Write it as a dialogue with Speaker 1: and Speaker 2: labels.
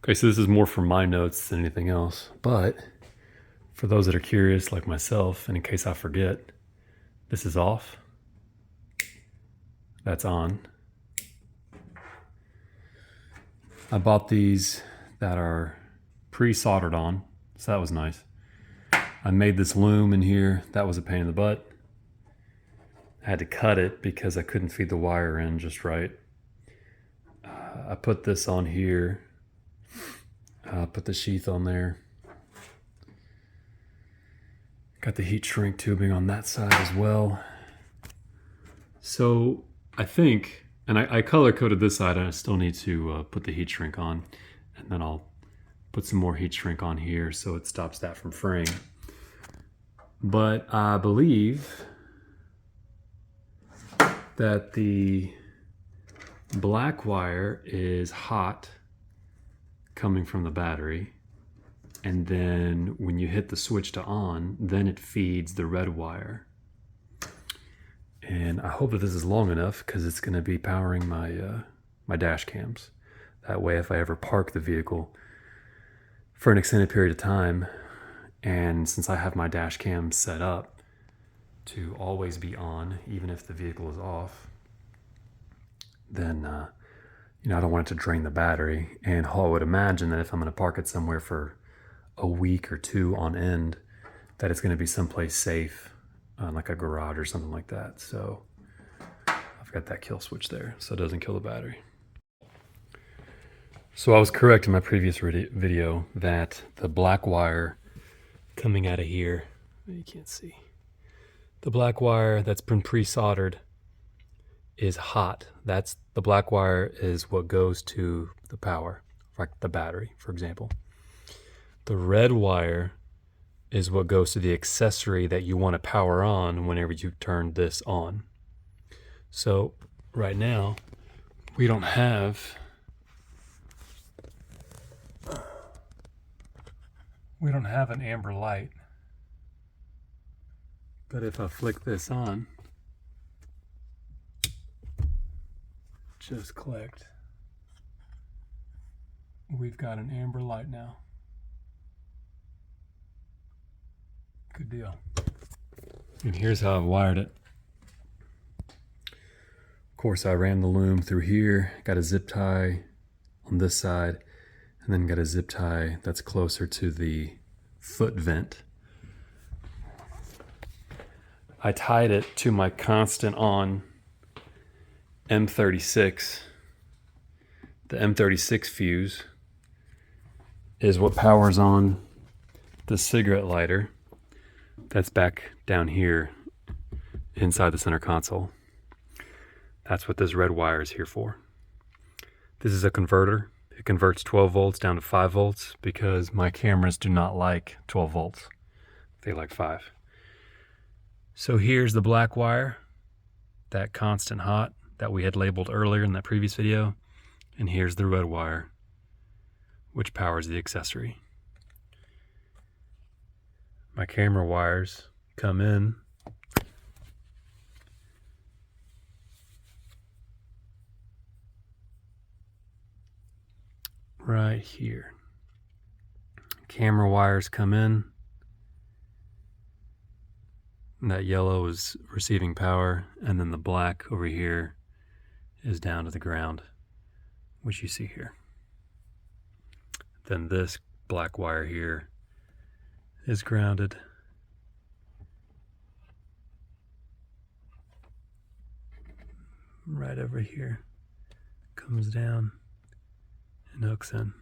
Speaker 1: Okay, so this is more for my notes than anything else, but for those that are curious like myself, and in case I forget, this is off, that's on. I bought these that are pre-soldered on, so that was nice. I made this loom in here, that was a pain in the butt. I had to cut it because I couldn't feed the wire in just right. I put this on here, put the sheath on there. Got the heat shrink tubing on that side as well. So I think, and I color coded this side, and I still need to put the heat shrink on, and then I'll put some more heat shrink on here so it stops that from fraying. But I believe that the black wire is hot coming from the battery, and then when you hit the switch to on, then it feeds the red wire. And I hope that this is long enough because it's going to be powering my my dash cams. That way, if I ever park the vehicle for an extended period of time, and since I have my dash cam set up to always be on, even if the vehicle is off, then you know, I don't want it to drain the battery. And I would imagine that if I'm going to park it somewhere for a week or two on end, that it's going to be someplace safe, like a garage or something like that. So I've got that kill switch there so it doesn't kill the battery. So I was correct in my previous video that the black wire coming out of here, you can't see, the black wire that's been pre-soldered is hot. That's the black wire is what goes to the power, like the battery, for example. The red wire is what goes to the accessory that you want to power on whenever you turn this on. So right now, we don't have an amber light. But if I flick this on, just clicked, we've got an amber light now. Good deal. And here's how I've wired it. Of course, I ran the loom through here, got a zip tie on this side, and then got a zip tie that's closer to the foot vent. I tied it to my constant on M36. The M36 fuse is what powers on the cigarette lighter that's back down here inside the center console. That's what this red wire is here for. This is a converter. It converts 12 volts down to 5 volts because my cameras do not like 12 volts. They like 5. So here's the black wire, that constant hot that we had labeled earlier in that previous video. And here's the red wire, which powers the accessory. My camera wires come in right here. Camera wires come in. And that yellow is receiving power, and then the black over here is down to the ground, which you see here. Then this black wire here is grounded. Right over here, comes down and hooks in.